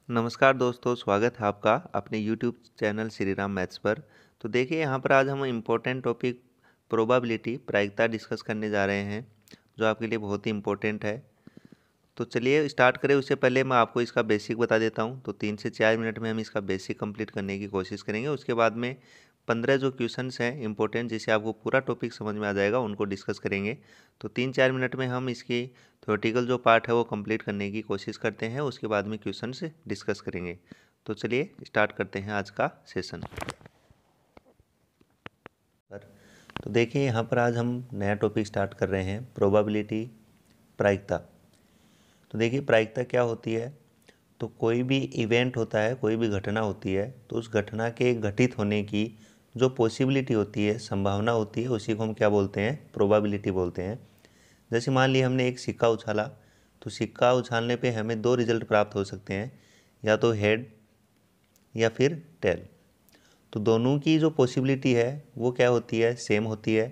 नमस्कार दोस्तों, स्वागत है आपका अपने YouTube channel Shri Ram maths पर। तो देखिए यहाँ पर आज हम इम्पोर्टेंट टॉपिक प्रोबेबिलिटी प्रायिकता डिस्कस करने जा रहे हैं, जो आपके लिए बहुत ही इम्पोर्टेंट है। तो चलिए स्टार्ट करें। उससे पहले मैं आपको इसका बेसिक बता देता हूँ। तो 3 से 4 मिनट में हम इसका बेसिक कंप्लीट करने की कोशिश करेंगे। उसके बाद में 15 जो क्वेश्चंस हैं इंपॉर्टेंट, जिससे आपको पूरा टॉपिक समझ में आ जाएगा, उनको डिस्कस करेंगे। तो 3-4 मिनट में हम इसकी थ्योरेटिकल जो पार्ट है वो कंप्लीट करने की कोशिश करते हैं। उसके बाद में क्वेश्चंस डिस्कस करेंगे। तो चलिए स्टार्ट करते हैं आज का सेशन। तो देखिए यहाँ पर आज हम नया टॉपिक स्टार्ट कर रहे हैं, प्रोबेबिलिटी प्रायिकता। तो देखिए प्रायिकता क्या होती है। तो कोई भी इवेंट होता है, कोई भी घटना होती है, तो उस घटना के घटित होने की जो पॉसिबिलिटी होती है, संभावना होती है, उसी को हम क्या बोलते हैं, प्रोबेबिलिटी बोलते हैं। जैसे मान लिया हमने एक सिक्का उछाला, तो सिक्का उछालने पे हमें 2 रिजल्ट प्राप्त हो सकते हैं, या तो हेड या फिर टेल। तो दोनों की जो पॉसिबिलिटी है वो क्या होती है, सेम होती है।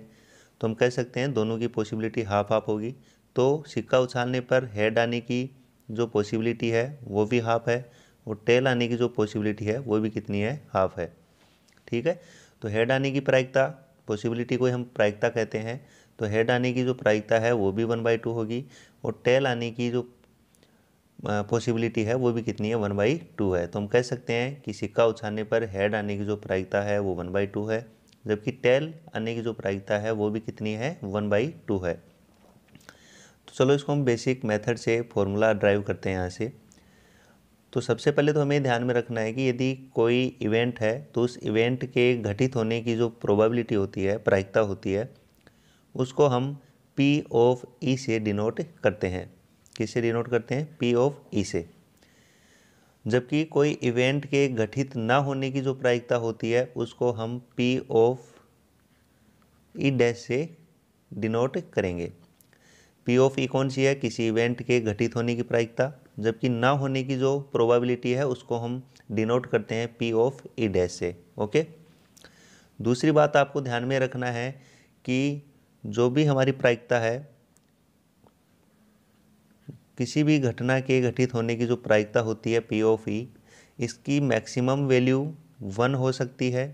तो हम कह सकते हैं दोनों की पॉसिबिलिटी हाफ हाफ होगी। तो सिक्का उछालने पर हेड आने की जो पॉसिबिलिटी है वो भी हाफ है, और टेल आने की जो पॉसिबिलिटी है वो भी कितनी है, हाफ है। ठीक है। तो हेड आने की प्रायिकता, पॉसिबिलिटी को हम प्रायिकता कहते हैं। तो हेड आने की जो प्रायिकता है वो भी 1/2 होगी, और टेल आने की जो पॉसिबिलिटी है वो भी कितनी है, 1/2 है। तो हम कह सकते हैं कि सिक्का उछालने पर हेड आने की जो प्रायिकता है वो 1/2 है, जबकि टेल आने की जो प्रायिकता है वो भी कितनी है, 1/2 है। तो चलो इसको हम बेसिक मेथड से फॉर्मूला ड्राइव करते हैं यहाँ से। तो सबसे पहले तो हमें ध्यान में रखना है कि यदि कोई इवेंट है तो उस इवेंट के घटित होने की जो प्रोबेबिलिटी होती है, प्रायिकता होती है, उसको हम P ऑफ E से डिनोट करते हैं। किससे डिनोट करते हैं, P ऑफ E से। जबकि कोई इवेंट के घटित ना होने की जो प्रायिकता होती है उसको हम P ऑफ E डैश से डिनोट करेंगे। P ऑफ E कौन सी है, किसी इवेंट के घटित होने की प्रायिकता, जबकि ना होने की जो प्रोबेबिलिटी है उसको हम डिनोट करते हैं P ऑफ E डैश से। ओके। दूसरी बात आपको ध्यान में रखना है कि जो भी हमारी प्रायिकता है, किसी भी घटना के घटित होने की जो प्रायिकता होती है P ऑफ E, इसकी मैक्सिमम वैल्यू 1 हो सकती है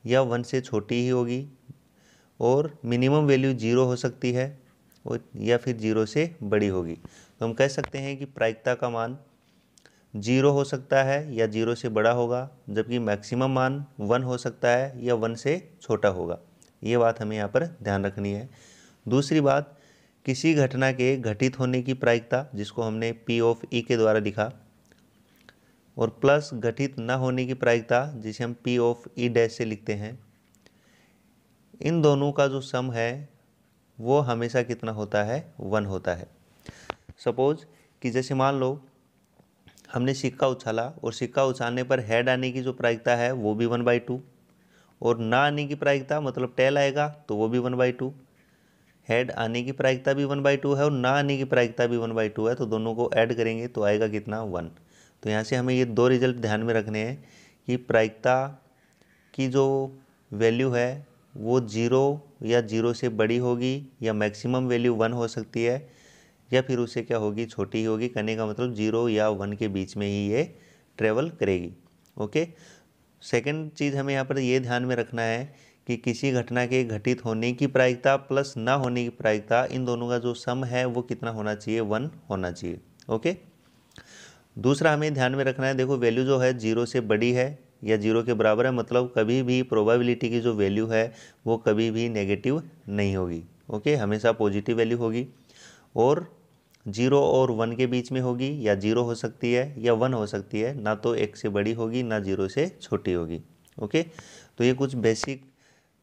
या 1 से छोटी ही होगी, और मिनिमम वैल्यू 0 हो सकती है, और या फिर 0 से बड़ी होगी। तो हम कह सकते हैं कि प्रायिकता का मान 0 हो सकता है या 0 से बड़ा होगा, जबकि मैक्सिमम मान 1 हो सकता है या 1 से छोटा होगा। ये बात हमें यहाँ पर ध्यान रखनी है। दूसरी बात, किसी घटना के घटित होने की प्रायिकता, जिसको हमने P ऑफ E के द्वारा लिखा, और प्लस घटित न होने की प्रायिकता, जिसे हम P ऑफ E डैश से लिखते हैं, इन दोनों का जो सम है वो हमेशा कितना होता है, 1 होता है। सपोज कि जैसे मान लो हमने सिक्का उछाला, और सिक्का उछालने पर हेड आने की जो प्रायिकता है वो भी 1/2, और ना आने की प्रायिकता मतलब टेल आएगा तो वो भी 1/2। हेड आने की प्रायिकता भी 1/2 है और ना आने की प्रायिकता भी 1/2 है, तो दोनों को ऐड करेंगे तो आएगा कितना, 1। तो यहाँ से हमें ये 2 रिजल्ट ध्यान में रखने हैं कि प्रायिकता की जो वैल्यू है वो 0 या 0 से बड़ी होगी, या मैक्सिमम वैल्यू 1 हो सकती है, या फिर उससे क्या होगी, छोटी ही होगी। कहने का मतलब 0 या 1 के बीच में ही ये ट्रेवल करेगी। ओके। सेकंड चीज़ हमें यहाँ पर ये ध्यान में रखना है कि किसी घटना के घटित होने की प्रायिकता प्लस ना होने की प्रायिकता, इन दोनों का जो सम है वो कितना होना चाहिए, 1 होना चाहिए। ओके। दूसरा हमें ध्यान में रखना है, देखो वैल्यू जो है 0 से बड़ी है या 0 के बराबर है, मतलब कभी भी प्रोबेबिलिटी की जो वैल्यू है वो कभी भी नेगेटिव नहीं होगी। ओके, हमेशा पॉजिटिव वैल्यू होगी, और 0 और 1 के बीच में होगी, या 0 हो सकती है या 1 हो सकती है, ना तो 1 से बड़ी होगी ना 0 से छोटी होगी। ओके। तो ये कुछ बेसिक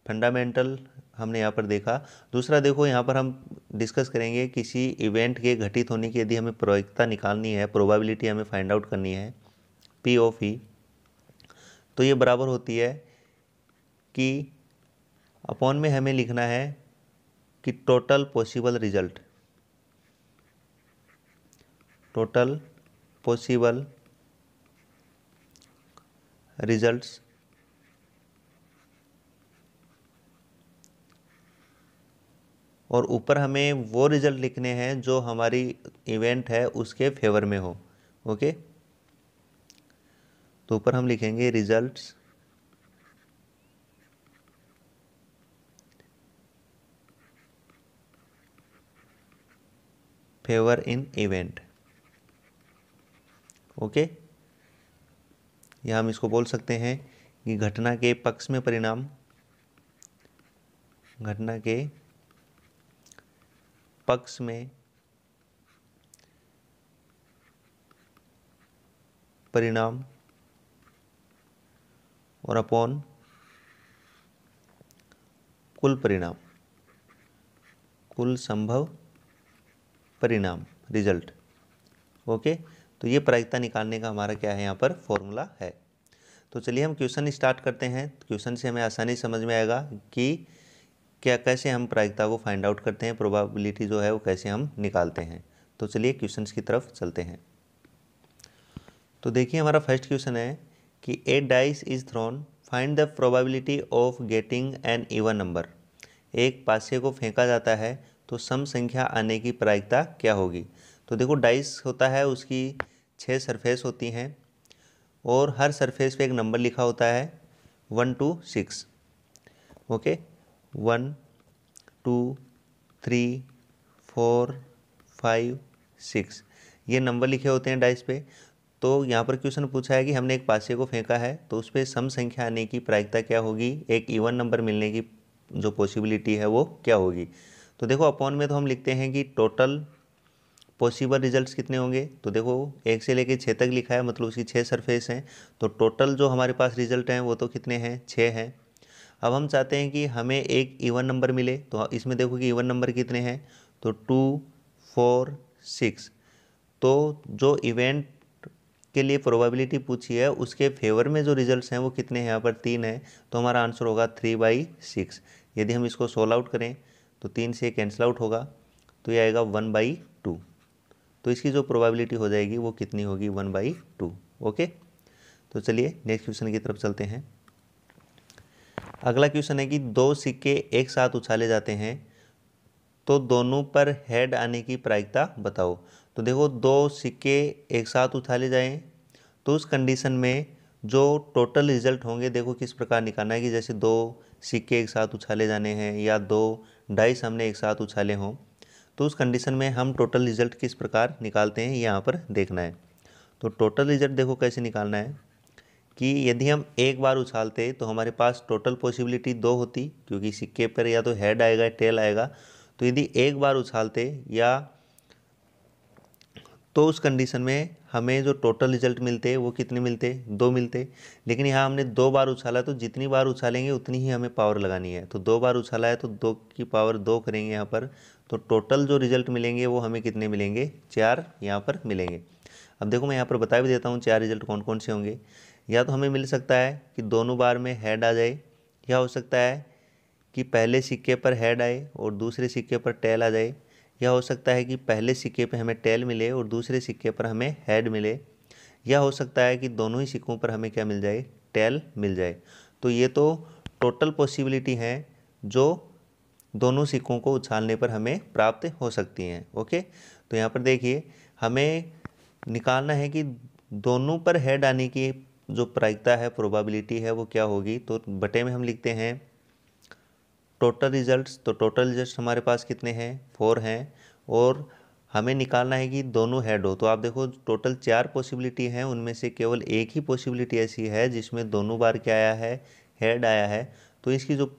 फंडामेंटल हमने यहाँ पर देखा। दूसरा देखो, यहाँ पर हम डिस्कस करेंगे किसी इवेंट के घटित होने की यदि हमें प्रायिकता निकालनी है, प्रोबेबिलिटी हमें फाइंड आउट करनी है P ऑफ E, तो ये बराबर होती है कि अपॉन में हमें लिखना है कि total possible result, total possible results और ऊपर हमें वो रिजल्ट लिखने हैं जो हमारी इवेंट है उसके फेवर में हो। ओके। तो ऊपर हम लिखेंगे रिजल्ट्स फेवर इन इवेंट। ओके, या हम इसको बोल सकते हैं कि घटना के पक्ष में परिणाम, घटना के पक्ष में परिणाम और अपॉन कुल परिणाम, कुल संभव परिणाम, रिजल्ट। ओके, तो ये प्रायिकता निकालने का हमारा क्या है यहाँ पर फॉर्मूला है। तो चलिए हम क्वेश्चन स्टार्ट करते हैं। क्वेश्चन से हमें आसानी समझ में आएगा कि क्या कैसे हम प्रायिकता को फाइंड आउट करते हैं, प्रोबेबिलिटी जो है वो कैसे हम निकालते हैं। तो चलिए क्वेश्चंस की तरफ चलते हैं। तो देखिए हमारा फर्स्ट क्वेश्चन है कि a dice is thrown, find the probability of getting an even number. एक पासे को फेंका जाता है तो सम संख्या आने की प्रायिकता क्या होगी। तो देखो डाइस होता है, उसकी 6 सरफेस होती हैं और हर सरफेस पे एक नंबर लिखा होता है 1 to 6। ओके, 1 2 3 4 5 6 ये नंबर लिखे होते हैं डाइस पे। तो यहाँ पर क्वेश्चन पूछा है कि हमने एक पासे को फेंका है तो उस पर सम संख्या आने की प्रायिकता क्या होगी, एक इवन नंबर मिलने की जो पॉसिबिलिटी है वो क्या होगी। तो देखो अपॉन में तो हम लिखते हैं कि टोटल पॉसिबल रिजल्ट्स कितने होंगे। तो देखो 1 से लेके 6 तक लिखा है, मतलब उसकी 6 सरफेस हैं। तो टोटल जो हमारे पास रिजल्ट हैं वो तो कितने हैं, 6 हैं। अब हम चाहते हैं कि हमें एक इवन नंबर मिले, तो इसमें देखो कि इवन नंबर कितने हैं, तो 2 4 6। तो जो इवेंट के लिए प्रोबेबिलिटी पूछी है उसके फेवर में जो रिजल्ट्स हैं वो कितने हैं, यहाँ पर 3 हैं। तो हमारा आंसर होगा 3/6। यदि हम इसको सोल्व आउट करें तो 3 से कैंसिल आउट होगा, तो ये आएगा 1/2। तो इसकी जो प्रोबेबिलिटी हो जाएगी वो कितनी होगी, 1/2। ओके, तो चलिए नेक्स्ट क्वेश्चन की तरफ चलते हैं। अगला क्वेश्चन है कि 2 सिक्के एक साथ उछाले जाते हैं तो दोनों पर हेड आने की प्रायिकता बताओ। तो देखो 2 सिक्के एक साथ उछाले जाएं तो उस कंडीशन में जो टोटल रिजल्ट होंगे, देखो किस प्रकार निकालना है कि जैसे 2 सिक्के एक साथ उछाले जाने हैं या 2 डाइस हमने एक साथ उछाले हों, तो उस कंडीशन में हम टोटल रिजल्ट किस प्रकार निकालते हैं यहाँ पर देखना है। तो टोटल रिजल्ट देखो कैसे निकालना है कि यदि हम एक बार उछालते तो हमारे पास टोटल पॉसिबिलिटी 2 होती, क्योंकि सिक्के पर या तो हेड आएगा टेल आएगा। तो यदि एक बार उछालते या तो उस कंडीशन में हमें जो टोटल रिजल्ट मिलते वो कितने मिलते, 2 मिलते। लेकिन यहाँ हमने 2 बार उछाला, तो जितनी बार उछालेंगे उतनी ही हमें पावर लगानी है। तो 2 बार उछाला है तो 2 की पावर 2 करेंगे यहाँ पर, तो टोटल जो रिजल्ट मिलेंगे वो हमें कितने मिलेंगे, 4 यहाँ पर मिलेंगे। अब देखो मैं यहाँ पर बता भी देता हूँ 4 रिजल्ट कौन कौन से होंगे। या तो हमें मिल सकता है कि दोनों बार में हेड आ जाए, या हो सकता है कि पहले सिक्के पर हेड आए और दूसरे सिक्के पर टेल आ जाए, या हो सकता है कि पहले सिक्के पे हमें टेल मिले और दूसरे सिक्के पर हमें हेड मिले, या हो सकता है कि दोनों ही सिक्कों पर हमें क्या मिल जाए, टेल मिल जाए। तो ये तो टोटल पॉसिबिलिटी हैं जो दोनों सिक्कों को उछालने पर हमें प्राप्त हो सकती हैं। ओके, तो यहाँ पर देखिए हमें निकालना है कि दोनों पर हेड आने की जो प्रायिकता है, प्रोबेबिलिटी है, वो क्या होगी। तो बटे में हम लिखते हैं टोटल रिजल्ट्स। तो टोटल रिजल्ट्स हमारे पास कितने हैं, 4 हैं, और हमें निकालना है कि दोनों हेड हो। तो आप देखो टोटल 4 पॉसिबिलिटी हैं, उनमें से केवल एक ही पॉसिबिलिटी ऐसी है जिसमें दोनों बार क्या आया है, हेड आया है। तो इसकी जो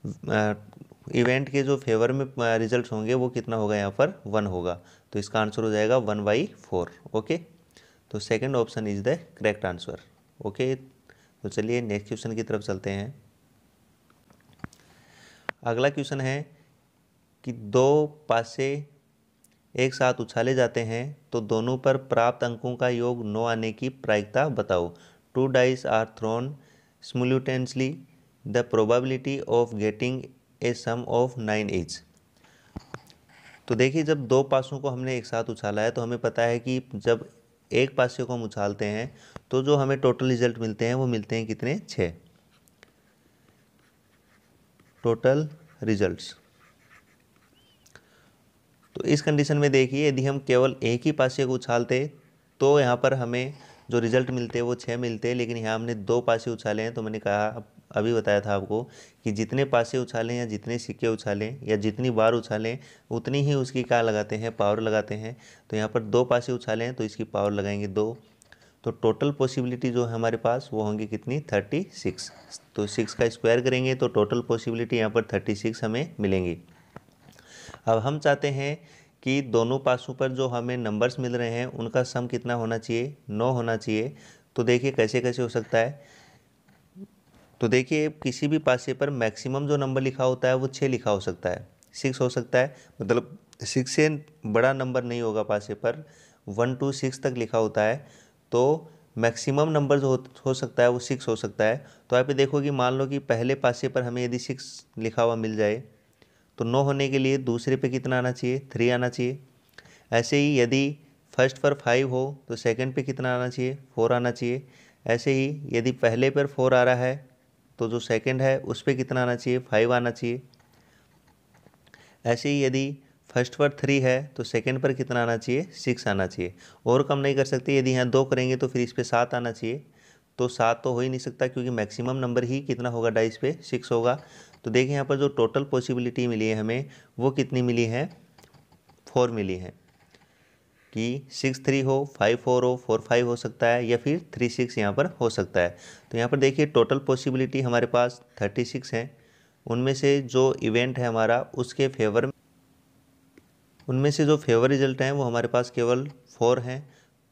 इवेंट के जो फेवर में रिजल्ट्स होंगे वो कितना होगा, यहाँ पर 1 होगा। तो इसका आंसर हो जाएगा 1/4। ओके, तो second option is the correct answer. Okay, तो चलिए नेक्स्ट क्वेश्चन की तरफ चलते हैं। अगला क्वेश्चन है कि 2 पासे एक साथ उछाले जाते हैं तो दोनों पर प्राप्त अंकों का योग 9 आने की प्रायिकता बताओ। 2 dice are thrown simultaneously, the probability of getting a sum of 9 is. तो देखिए जब 2 पासों को हमने एक साथ उछाला है तो हमें पता है कि जब एक पासे को हम उछालते हैं तो जो हमें टोटल रिजल्ट मिलते हैं वो मिलते हैं कितने, 6 टोटल रिजल्ट्स। तो इस कंडीशन में देखिए यदि हम केवल एक ही पासे को उछालते तो यहाँ पर हमें जो रिजल्ट मिलते हैं वो 6 मिलते हैं, लेकिन यहाँ हमने 2 पासे उछाले हैं। तो मैंने कहा अभी बताया था आपको कि जितने पासे उछालें या जितने सिक्के उछालें या जितनी बार उछालें उतनी ही उसकी क्या लगाते हैं, पावर लगाते हैं। तो यहाँ पर 2 पासे उछाले हैं तो इसकी पावर लगाएंगे 2। तो टोटल पॉसिबिलिटी जो है हमारे पास वो होंगी कितनी, 36। तो 6 का स्क्वायर करेंगे तो टोटल पॉसिबिलिटी यहाँ पर 36 हमें मिलेंगी। अब हम चाहते हैं कि दोनों पासों पर जो हमें नंबर्स मिल रहे हैं उनका सम कितना होना चाहिए, 9 होना चाहिए। तो देखिए कैसे कैसे हो सकता है। तो देखिए किसी भी पासे पर मैक्सिमम जो नंबर लिखा होता है वो 6 लिखा हो सकता है, 6 हो सकता है, मतलब 6 से बड़ा नंबर नहीं होगा पासे पर, 1 to 6 तक लिखा होता है। तो मैक्सिमम नंबर जो हो सकता है वो 6 हो सकता है। तो आप ये देखो कि मान लो कि पहले पासे पर हमें यदि 6 लिखा हुआ मिल जाए तो 9 होने के लिए दूसरे पे कितना आना चाहिए, 3 आना चाहिए। ऐसे ही यदि फर्स्ट पर 5 हो तो सेकंड पे कितना आना चाहिए, 4 आना चाहिए। ऐसे ही यदि पहले पर 4 आ रहा है तो जो सेकंड है उस पर कितना आना चाहिए, 5 आना चाहिए। ऐसे ही यदि फर्स्ट पर 3 है तो सेकंड पर कितना आना चाहिए, 6 आना चाहिए। और कम नहीं कर सकते, यदि यहाँ 2 करेंगे तो फिर इस पर 7 आना चाहिए। तो 7 तो हो ही नहीं सकता क्योंकि मैक्सिमम नंबर ही कितना होगा डाइस पे, 6 होगा। तो देखिए यहाँ पर जो टोटल पॉसिबिलिटी मिली है हमें वो कितनी मिली है, 4 मिली है। कि 6 3 हो, 5 4 हो, 4 5 हो सकता है या फिर 3 6 यहाँ पर हो सकता है। तो यहाँ पर देखिए टोटल पॉसिबिलिटी हमारे पास 36 है। उनमें से जो इवेंट है हमारा उसके फेवर में, उनमें से जो फेवर रिजल्ट हैं वो हमारे पास केवल 4 हैं।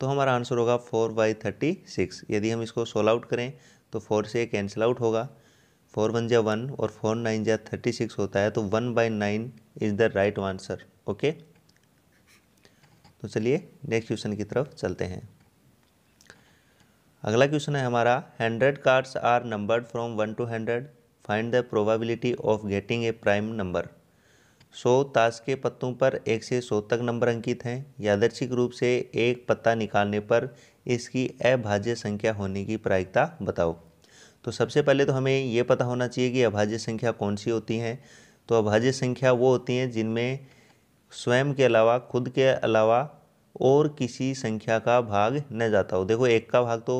तो हमारा आंसर होगा 4/36। यदि हम इसको सोल्व आउट करें तो 4 से कैंसिल आउट होगा, 4 1 जा 1 और 4 9 जा 36 होता है। तो 1/9 is the right answer. Okay, तो चलिए नेक्स्ट क्वेश्चन की तरफ चलते हैं। अगला क्वेश्चन है हमारा, 100 cards are numbered from 1 to 100, find the probability of getting a prime number. 100 ताश के पत्तों पर 1 से 100 तक नंबर अंकित हैं। यादृच्छिक रूप से एक पत्ता निकालने पर इसकी अभाज्य संख्या होने की प्रायिकता बताओ। तो सबसे पहले तो हमें ये पता होना चाहिए कि अभाज्य संख्या कौन सी होती हैं। तो अभाज्य संख्या वो होती हैं जिनमें स्वयं के अलावा, खुद के अलावा और किसी संख्या का भाग न जाता हो। देखो 1 का भाग तो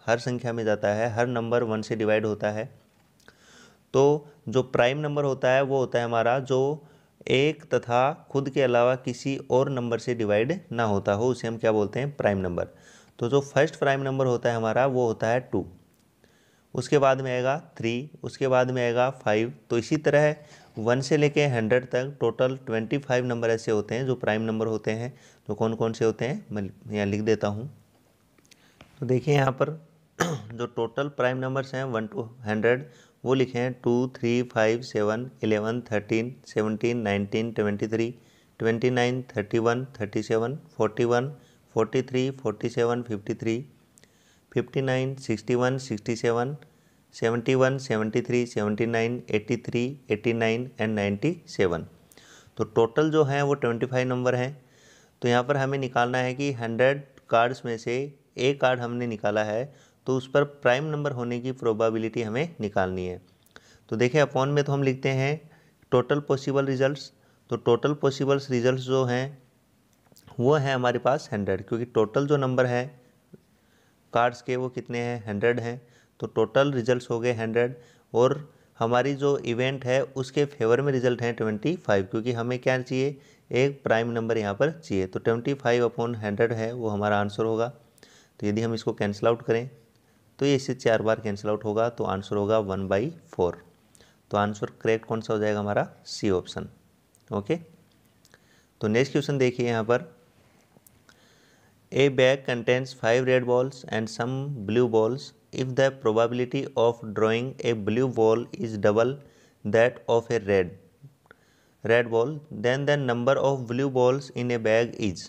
हर संख्या में जाता है, हर नंबर 1 से डिवाइड होता है। तो जो प्राइम नंबर होता है वो होता है हमारा जो 1 तथा खुद के अलावा किसी और नंबर से डिवाइड ना होता हो, उसे हम क्या बोलते हैं, प्राइम नंबर। तो जो फर्स्ट प्राइम नंबर होता है हमारा वो होता है 2, उसके बाद में आएगा 3, उसके बाद में आएगा 5। तो इसी तरह 1 से लेके 100 तक टोटल 25 नंबर ऐसे होते हैं जो प्राइम नंबर होते हैं। तो कौन कौन से होते हैं मैं यहाँ लिख देता हूँ। तो देखिए यहाँ पर जो टोटल प्राइम नंबर्स हैं 1 to 100 वो लिखे हैं 2 3 5 7 11 13 17 19 23 29 31 37 41 43 47 53 59 61 67 71 73 79 83 89 एंड 97। तो टोटल जो है वो 25 नंबर हैं। तो यहाँ पर हमें निकालना है कि 100 कार्ड्स में से एक कार्ड हमने निकाला है तो उस पर प्राइम नंबर होने की प्रोबेबिलिटी हमें निकालनी है। तो देखिए अपॉन में तो हम लिखते हैं टोटल पॉसिबल रिजल्ट्स। तो टोटल पॉसिबल रिजल्ट्स जो हैं वो हैं हमारे पास 100, क्योंकि टोटल जो नंबर है कार्ड्स के वो कितने हैं, 100 हैं। तो टोटल रिजल्ट्स हो गए 100 और हमारी जो इवेंट है उसके फेवर में रिजल्ट हैं 25, क्योंकि हमें क्या चाहिए, एक प्राइम नंबर यहाँ पर चाहिए। तो 25/100 है वो हमारा आंसर होगा। तो यदि हम इसको कैंसिल आउट करें तो ये इससे 4 बार कैंसिल आउट होगा, तो आंसर होगा 1/4। तो आंसर करेक्ट कौन सा हो जाएगा हमारा, सी ऑप्शन। ओके, तो नेक्स्ट क्वेश्चन देखिए यहाँ पर, A bag contains 5 red balls and some blue balls. If the probability of drawing a blue ball is double that of a red ball, then the number of blue balls in a bag is।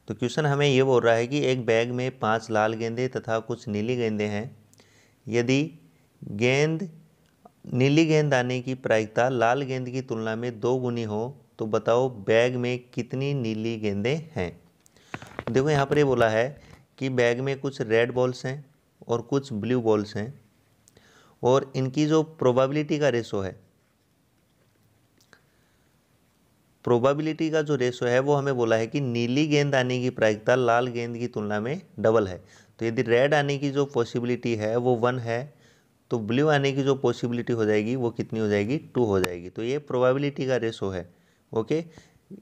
तो question हमें ये बोल रहा है कि एक bag में 5 लाल गेंदें तथा कुछ नीली गेंदें हैं। यदि नीली गेंद आने की प्रायिकता लाल गेंद की तुलना में 2 गुनी हो तो बताओ बैग में कितनी नीली गेंदें हैं। देखो यहाँ पर ये बोला है कि बैग में कुछ रेड बॉल्स हैं और कुछ ब्लू बॉल्स हैं और इनकी जो प्रोबेबिलिटी का रेशो है प्रोबेबिलिटी का जो रेशो है वो हमें बोला है कि नीली गेंद आने की प्रायिकता लाल गेंद की तुलना में डबल है। तो यदि रेड आने की जो पॉसिबिलिटी है वो 1 है, तो ब्लू आने की जो पॉसिबिलिटी हो जाएगी वो कितनी हो जाएगी, 2 हो जाएगी। तो ये प्रोबेबिलिटी का रेशो है। ओके,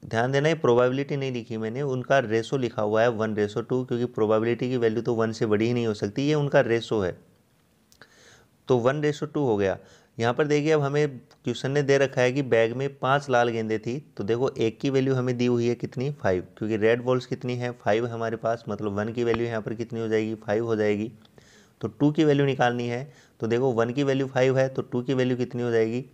ध्यान देना, ये प्रोबेबिलिटी नहीं लिखी मैंने, उनका रेशो लिखा हुआ है 1:2, क्योंकि प्रोबेबिलिटी की वैल्यू तो 1 से बड़ी ही नहीं हो सकती, ये उनका रेशो है। तो 1:2 हो गया। यहाँ पर देखिए, अब हमें क्वेश्चन ने दे रखा है कि बैग में 5 लाल गेंदें थी। तो देखो, एक की वैल्यू हमें दी हुई है कितनी, 5, क्योंकि रेड बॉल्स कितनी है, 5 हमारे पास, मतलब 1 की वैल्यू यहाँ पर कितनी हो जाएगी, 5 हो जाएगी। तो 2 की वैल्यू निकालनी है। तो देखो, 1 की वैल्यू 5 है, तो 2 की वैल्यू कितनी हो जाएगी,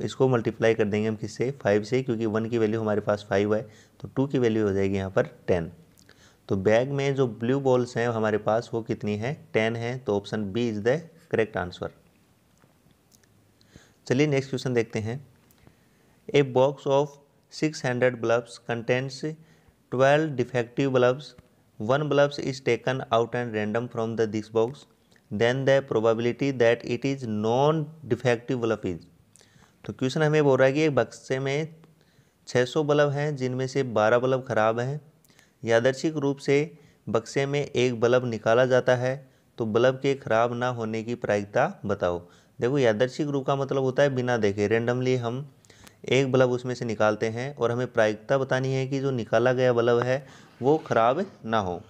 इसको मल्टीप्लाई कर देंगे हम किससे, 5 से, क्योंकि 1 की वैल्यू हमारे पास 5 है। तो 2 की वैल्यू हो जाएगी यहाँ पर 10। तो बैग में जो ब्लू बॉल्स हैं हमारे पास वो कितनी है, 10 है। तो option B is the correct answer. चलिए नेक्स्ट क्वेश्चन देखते हैं। A box of 600 bulbs contents 12 defective bulbs, 1 bulb is taken out and random from the this box, then the probability that it is non defective bulb is. तो question हमें बोल रहा है कि एक बक्से में 600 बल्ब हैं जिनमें से 12 बल्ब खराब हैं। यादृच्छिक रूप से बक्से में एक बल्ब निकाला जाता है, तो बल्ब के खराब ना होने की प्रायिकता बताओ। देखो, यादृच्छिक रूप का मतलब होता है बिना देखे, रेंडमली हम एक बल्ब उसमें से निकालते हैं और हमें प्रायिकता बतानी है कि जो निकाला गया बल्ब है वो खराब ना हो।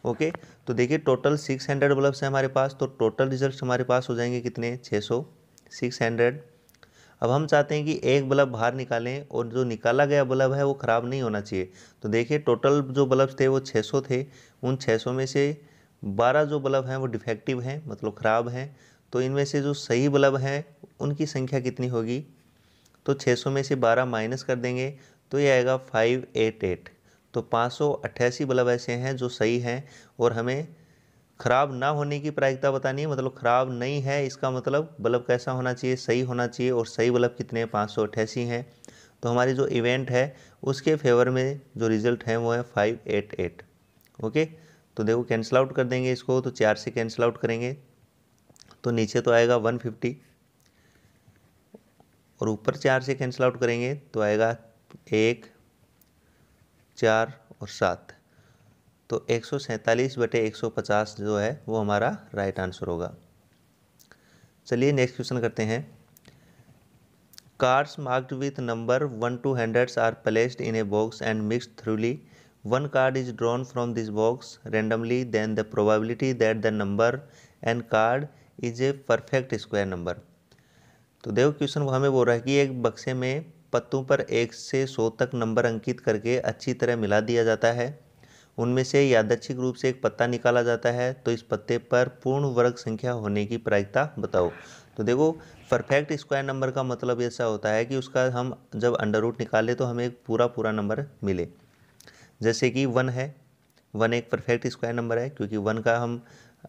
ओके, तो देखिए टोटल 600 बल्ब्स हैं हमारे पास, तो टोटल रिजल्ट हमारे पास हो जाएंगे कितने, 600, 600। अब हम चाहते हैं कि एक बल्ब बाहर निकालें और जो निकाला गया बल्ब है वो ख़राब नहीं होना चाहिए। तो देखिए टोटल जो बल्ब थे वो 600 थे, उन 600 में से 12 जो बल्ब हैं वो डिफेक्टिव हैं, मतलब ख़राब हैं। तो इनमें से जो सही बल्ब हैं उनकी संख्या कितनी होगी, तो 600 में से 12 माइनस कर देंगे तो ये आएगा 588। तो 588 बल्ब ऐसे हैं जो सही हैं और हमें खराब ना होने की प्रायिकता बतानी है, मतलब खराब नहीं है इसका मतलब बल्ब कैसा होना चाहिए, सही होना चाहिए। और सही बल्ब कितने हैं, 588 हैं। तो हमारी जो इवेंट है उसके फेवर में जो रिजल्ट है वो है 588। ओके, तो देखो कैंसिल आउट कर देंगे इसको, तो 4 से कैंसिल आउट करेंगे तो नीचे तो आएगा 150, और ऊपर 4 से कैंसिल आउट करेंगे तो आएगा 1, 4 और 7। तो 147/150 जो है वो हमारा राइट आंसर होगा। चलिए नेक्स्ट क्वेश्चन करते हैं। Cards marked with number 1 to 100 are placed in a box and mixed thoroughly, 1 card is drawn from this box randomly, then the probability that the number and card is a perfect square number. तो देखो question वो हमें बोल रहा है कि एक बक्से में पत्तों पर 1 से 100 तक नंबर अंकित करके अच्छी तरह मिला दिया जाता है। उनमें से यादृच्छिक रूप से एक पत्ता निकाला जाता है, तो इस पत्ते पर पूर्ण वर्ग संख्या होने की प्रायिकता बताओ। तो देखो, परफेक्ट स्क्वायर नंबर का मतलब ऐसा होता है कि उसका हम जब अंडर रूट निकालें तो हमें एक पूरा पूरा नंबर मिले। जैसे कि 1 है, 1 एक परफेक्ट स्क्वायर नंबर है, क्योंकि 1 का हम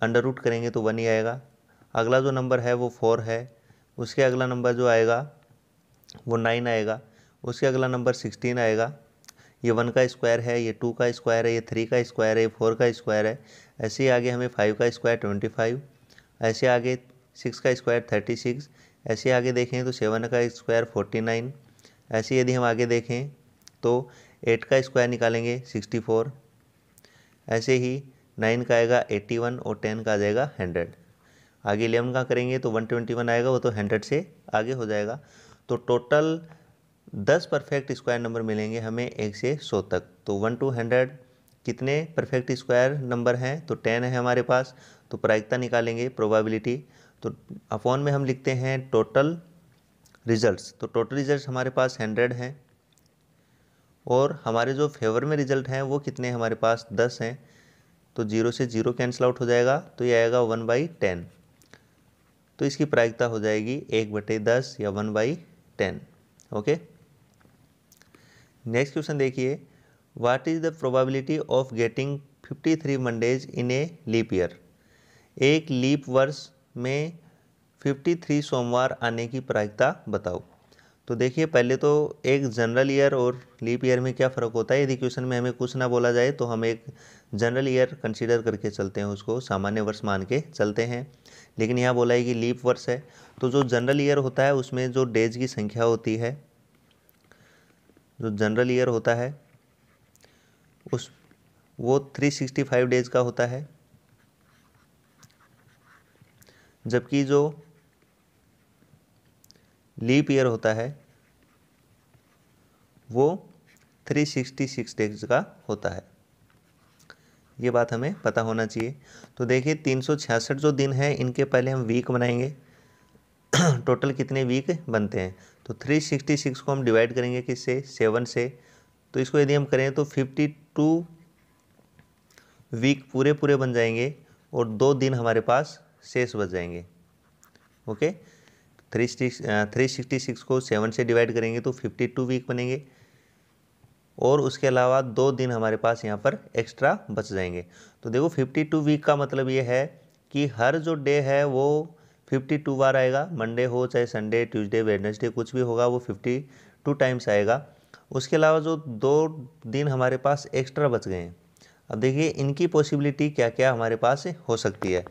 अंडर रूट करेंगे तो 1 ही आएगा। अगला जो नंबर है वो 4 है, उसके अगला नंबर जो आएगा वो 9 आएगा, उसके अगला नंबर 16 आएगा। ये 1 का स्क्वायर है, ये 2 का स्क्वायर है, ये 3 का स्क्वायर है, ये 4 का स्क्वायर है। ऐसे ही आगे हमें 5 का स्क्वायर 25, ऐसे आगे 6 का स्क्वायर 36, ऐसे आगे देखें तो 7 का स्क्वायर 49। ऐसे यदि हम आगे देखें तो 8 का स्क्वायर निकालेंगे 64, ऐसे ही 9 का आएगा 81 और 10 का आ जाएगा 100। आगे 11 का करेंगे तो 121 आएगा, वो तो 100 से आगे हो जाएगा। तो टोटल 10 परफेक्ट स्क्वायर नंबर मिलेंगे हमें 1 से 100 तक। तो 1 to 100 कितने परफेक्ट स्क्वायर नंबर हैं, तो 10 है हमारे पास। तो प्रायिकता निकालेंगे, प्रोबेबिलिटी, तो अपॉन में हम लिखते हैं टोटल रिजल्ट्स। तो टोटल रिजल्ट्स हमारे पास 100 हैं और हमारे जो फेवर में रिजल्ट हैं वो कितने हमारे पास 10 हैं। तो 0 से 0 कैंसिल आउट हो जाएगा, तो ये आएगा 1/10। तो इसकी प्रायिकता हो जाएगी 1/10 या 1/10। ओके, नेक्स्ट क्वेश्चन देखिए। What is the probability of getting 53 Mondays in a leap year. एक लीप वर्ष में 53 सोमवार आने की प्रायिकता बताओ। तो देखिए, पहले तो एक जनरल ईयर और लीप ईयर में क्या फ़र्क होता है। यदि क्वेश्चन में हमें कुछ ना बोला जाए तो हम एक जनरल ईयर कंसीडर करके चलते हैं, उसको सामान्य वर्ष मान के चलते हैं। लेकिन यहाँ बोला है कि लीप वर्ष है, तो जो जनरल ईयर होता है उसमें जो डेज की संख्या होती है जो जनरल ईयर होता है वो 365 डेज का होता है, जबकि जो लीप ईयर होता है वो 366 डेज का होता है। ये बात हमें पता होना चाहिए। तो देखिए 366 जो दिन है इनके पहले हम वीक बनाएंगे। टोटल कितने वीक बनते हैं? तो 366 को हम डिवाइड करेंगे किससे? 7 से। तो इसको यदि हम करें तो 52 वीक पूरे पूरे बन जाएंगे और 2 दिन हमारे पास शेष बच जाएंगे। ओके, 366 को 7 से डिवाइड करेंगे तो 52 वीक बनेंगे और उसके अलावा 2 दिन हमारे पास यहाँ पर एक्स्ट्रा बच जाएंगे। तो देखो 52 वीक का मतलब ये है कि हर जो डे है वो 52 बार आएगा। मंडे हो चाहे संडे, ट्यूसडे, वेडनेसडे कुछ भी होगा वो 52 टाइम्स आएगा। उसके अलावा जो 2 दिन हमारे पास एक्स्ट्रा बच गए हैं, अब देखिए इनकी पॉसिबिलिटी क्या क्या हमारे पास हो सकती है।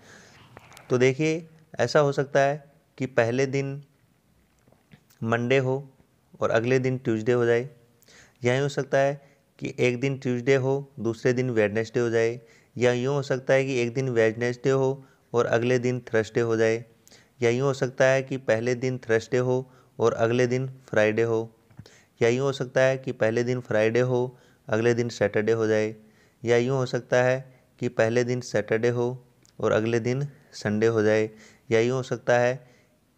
तो देखिए ऐसा हो सकता है कि पहले दिन मंडे हो और अगले दिन ट्यूसडे हो जाए, या हो सकता है कि एक दिन ट्यूसडे हो दूसरे दिन वेडनेसडे हो जाए, या यूँ हो सकता है कि एक दिन वेडनेसडे हो और अगले दिन थर्सडे हो जाए, या यूँ हो सकता है कि पहले दिन थर्सडे हो और अगले दिन फ्राइडे हो, या यूँ हो सकता है कि पहले दिन फ्राइडे हो अगले दिन सैटरडे हो जाए, या यूँ हो सकता है कि पहले दिन सैटरडे हो और अगले दिन संडे हो जाए, या यूँ हो सकता है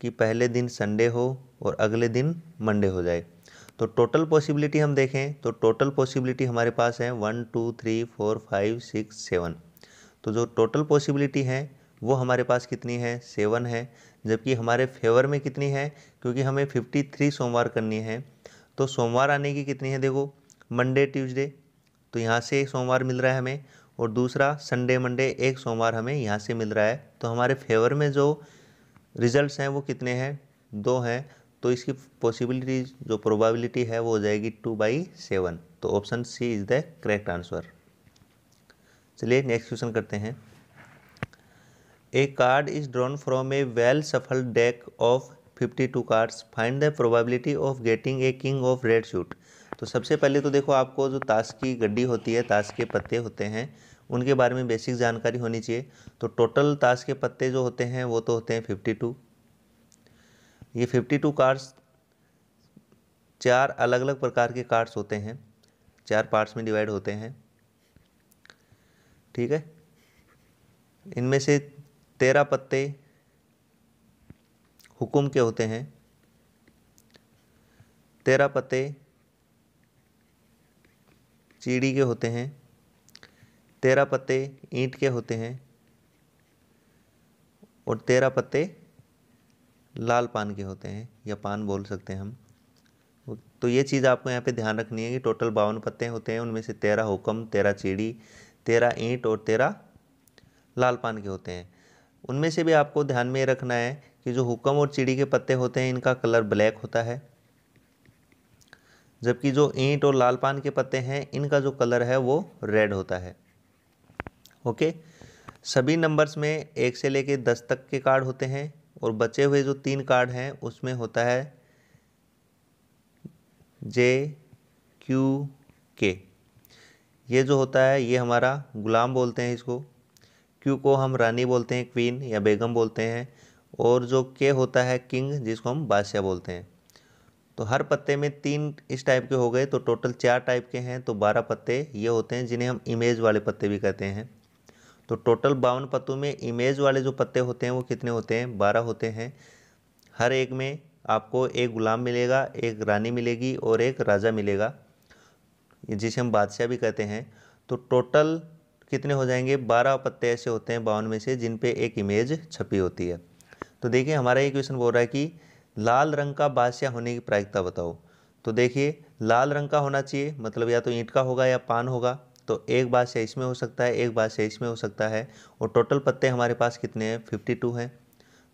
कि पहले दिन संडे हो और अगले दिन मंडे हो जाए। तो टोटल पॉसिबिलिटी हम देखें तो टोटल पॉसिबिलिटी हमारे पास है 1 2 3 4 5 6 7। तो जो टोटल पॉसिबिलिटी है वो हमारे पास कितनी है? 7 है। जबकि हमारे फेवर में कितनी है? क्योंकि हमें 53 सोमवार करनी है, तो सोमवार आने की कितनी है? देखो मंडे ट्यूसडे, तो यहाँ से एक सोमवार मिल रहा है हमें, और दूसरा संडे मंडे एक सोमवार हमें यहाँ से मिल रहा है। तो हमारे फेवर में जो रिजल्ट्स हैं वो कितने हैं? 2 हैं। तो इसकी पॉसिबिलिटी जो प्रोबेबिलिटी है वो हो जाएगी 2/7। तो option C is the correct answer. चलिए नेक्स्ट क्वेश्चन करते हैं। A card is drawn from a well shuffled deck of 52 cards, find the probability of getting a king of red suit. तो सबसे पहले तो देखो आपको जो ताश की गड्डी होती है, ताश के पत्ते होते हैं, उनके बारे में बेसिक जानकारी होनी चाहिए। तो टोटल ताश के पत्ते जो होते हैं वो तो होते हैं 52। ये 52 कार्ड्स 4 अलग अलग प्रकार के कार्ड्स होते हैं, 4 पार्ट्स में डिवाइड होते हैं, ठीक है। इनमें से 13 पत्ते हुकुम के होते हैं, 13 पत्ते चीड़ी के होते हैं, 13 पत्ते ईंट के होते हैं और 13 पत्ते लाल पान के होते हैं, या पान बोल सकते हैं हम। तो ये चीज़ आपको यहाँ पे ध्यान रखनी है कि टोटल 52 पत्ते होते हैं, उनमें से 13 हुक्म, 13 चीड़ी, 13 ईंट और 13 लाल पान के होते हैं। उनमें से भी आपको ध्यान में रखना है कि जो हुक्म और चीड़ी के पत्ते होते हैं इनका कलर ब्लैक होता है, जबकि जो ईंट और लाल पान के पत्ते हैं इनका जो कलर है वो रेड होता है। ओके, सभी नंबर्स में 1 से लेके 10 तक के कार्ड होते हैं और बचे हुए जो 3 कार्ड हैं उसमें होता है JQK। ये जो होता है ये हमारा गुलाम बोलते हैं इसको, Q को हम रानी बोलते हैं, क्वीन या बेगम बोलते हैं, और जो K होता है किंग, जिसको हम बादशाह बोलते हैं। तो हर पत्ते में 3 इस टाइप के हो गए, तो टोटल 4 टाइप के हैं, तो 12 पत्ते ये होते हैं जिन्हें हम इमेज वाले पत्ते भी कहते हैं। तो टोटल 52 पत्तों में इमेज वाले जो पत्ते होते हैं वो कितने होते हैं? 12 होते हैं। हर एक में आपको एक गुलाम मिलेगा, एक रानी मिलेगी और एक राजा मिलेगा, जिसे हम बादशाह भी कहते हैं। तो टोटल कितने हो जाएंगे? 12 पत्ते ऐसे होते हैं 52 में से जिन पे एक इमेज छपी होती है। तो देखिए हमारा ये क्वेश्चन बोल रहा है कि लाल रंग का बादशाह होने की प्रायिकता बताओ। तो देखिए लाल रंग का होना चाहिए, मतलब या तो ईंट का होगा या पान होगा। तो एक बादशाह इसमें हो सकता है, एक बादशाह इसमें हो सकता है, और टोटल पत्ते हमारे पास कितने हैं? 52 हैं।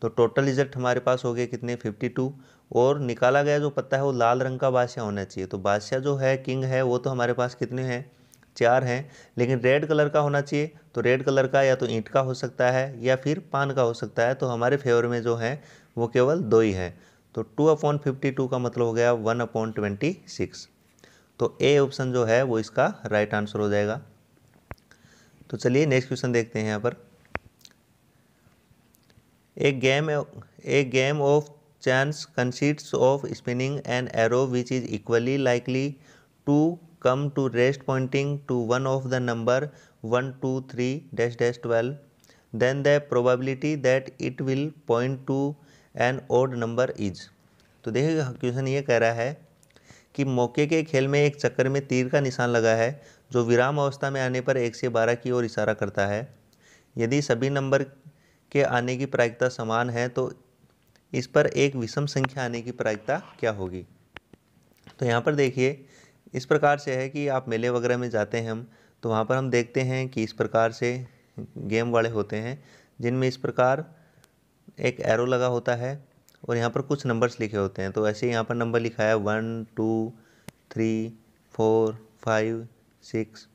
तो टोटल रिजल्ट हमारे पास हो गए कितने? 52। और निकाला गया जो पत्ता है वो लाल रंग का बादशाह होना चाहिए। तो बादशाह जो है, किंग है, वो तो हमारे पास कितने हैं? 4 हैं। लेकिन रेड कलर का होना चाहिए, तो रेड कलर का या तो ईंट का हो सकता है या फिर पान का हो सकता है। तो हमारे फेवर में जो है वो केवल 2 ही हैं। तो 2/52 का मतलब हो गया 1/26। तो ए ऑप्शन जो है वो इसका राइट आंसर हो जाएगा। तो चलिए नेक्स्ट क्वेश्चन देखते हैं यहाँ पर। A game of chance consists of spinning an arrow which is equally likely to come to rest pointing to one of the number 1, 2, 3 dash dash 12. Then the probability that it will point to an odd number is। तो देखिए question ये कह रहा है कि मौके के खेल में एक चक्कर में तीर का निशान लगा है जो विराम अवस्था में आने पर 1 से 12 की ओर इशारा करता है। यदि सभी नंबर के आने की प्रायिकता समान है तो इस पर एक विषम संख्या आने की प्रायिकता क्या होगी। तो यहाँ पर देखिए इस प्रकार से है कि आप मेले वगैरह में जाते हैं हम, तो वहाँ पर हम देखते हैं कि इस प्रकार से गेम वाले होते हैं जिनमें इस प्रकार एक एरो लगा होता है और यहाँ पर कुछ नंबर्स लिखे होते हैं। तो ऐसे यहाँ पर नंबर लिखा है 1, 2, 3, 4, 5, 6,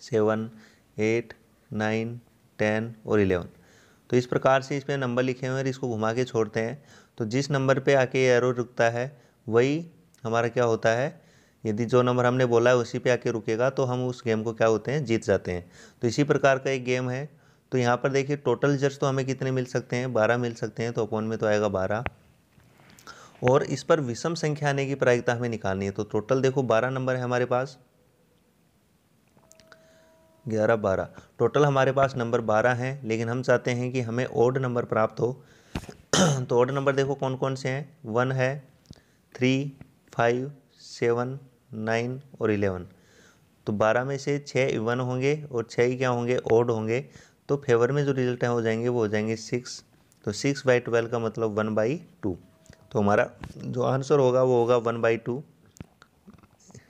7, 8, 9, 10 और 11। तो इस प्रकार से इसमें नंबर लिखे हुए हैं और इसको घुमा के छोड़ते हैं तो जिस नंबर पे आके एरो रुकता है वही हमारा क्या होता है। यदि जो नंबर हमने बोला है उसी पे आके रुकेगा तो हम उस गेम को क्या होते हैं, जीत जाते हैं। तो इसी प्रकार का एक गेम है। तो यहाँ पर देखिए टोटल रिजल्ट तो हमें कितने मिल सकते हैं, 12 मिल सकते हैं। तो अपॉन में तो आएगा 12 और इस पर विषम संख्या आने की प्रायिकता हमें निकालनी है। तो टोटल देखो 12 नंबर है हमारे पास, 11, 12 टोटल हमारे पास नंबर 12 हैं, लेकिन हम चाहते हैं कि हमें ओड नंबर प्राप्त हो। तो ओड नंबर देखो कौन कौन से हैं, 1 है, 3, 5, 7, 9 और 11। तो 12 में से 6 इवन होंगे और 6 ही क्या होंगे, ओड होंगे। तो फेवर में जो रिजल्ट है हो जाएंगे वो हो जाएंगे 6। तो 6/12 का मतलब 1/2। तो हमारा जो आंसर होगा वो होगा 1/2।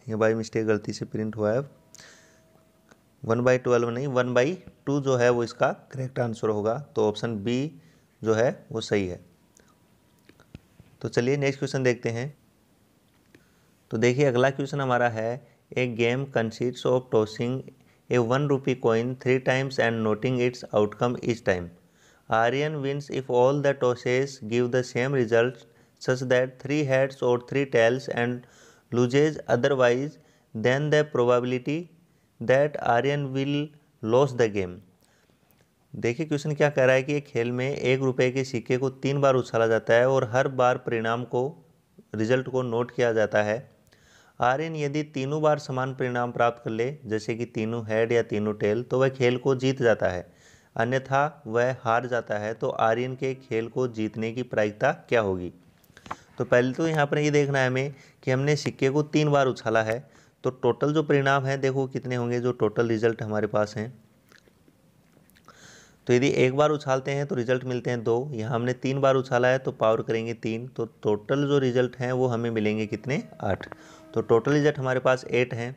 ये बाई मिस्टेक गलती से प्रिंट हुआ है, 1/12 नहीं 1/2 जो है वो इसका करेक्ट आंसर होगा। तो ऑप्शन बी जो है वो सही है। तो चलिए नेक्स्ट क्वेश्चन देखते हैं। तो देखिए अगला क्वेश्चन हमारा है, a game consists of tossing a 1 rupee coin 3 times and noting its outcome each time. Aryan wins if all the tosses give the same result such that 3 heads or 3 tails and loses otherwise, then the probability that Aryan will lose the game। देखिए question क्या कह रहा है कि एक खेल में 1 रुपये के सिक्के को 3 बार उछाला जाता है और हर बार परिणाम को, रिजल्ट को नोट किया जाता है। आर्यन यदि तीनों बार समान परिणाम प्राप्त कर ले, जैसे कि तीनों हेड या तीनों टेल, तो वह खेल को जीत जाता है, अन्यथा वह हार जाता है। तो आर्यन के खेल को जीतने की प्रायिकता क्या होगी। तो पहले तो यहाँ पर ये देखना है हमें कि हमने सिक्के को 3 बार उछाला है, तो टोटल जो परिणाम है देखो कितने होंगे, जो टोटल रिजल्ट हमारे पास हैं। तो यदि एक बार उछालते हैं तो रिजल्ट मिलते हैं 2, यहाँ हमने 3 बार उछाला है तो पावर करेंगे 3, तो टोटल जो रिजल्ट हैं वो हमें मिलेंगे कितने, 8। तो टोटल रिजल्ट हमारे पास 8 हैं।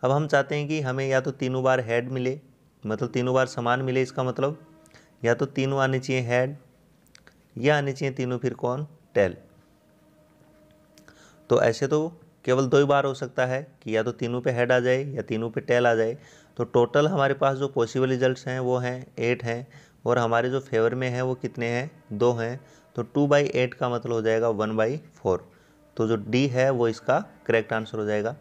अब हम चाहते हैं कि हमें या तो तीनों बार हेड मिले, मतलब तीनों बार समान मिले, इसका मतलब या तो तीनों आने चाहिए हेड या आने चाहिए तीनों फिर कौन, टेल। तो ऐसे तो केवल 2 ही बार हो सकता है कि या तो तीनों पे हेड आ जाए या तीनों पे टेल आ जाए। तो टोटल हमारे पास जो पॉसिबल रिजल्ट्स हैं वो हैं 8 हैं और हमारे जो फेवर में है वो कितने हैं, 2 हैं। तो 2/8 का मतलब हो जाएगा 1/4। तो जो डी है वो इसका करेक्ट आंसर हो जाएगा।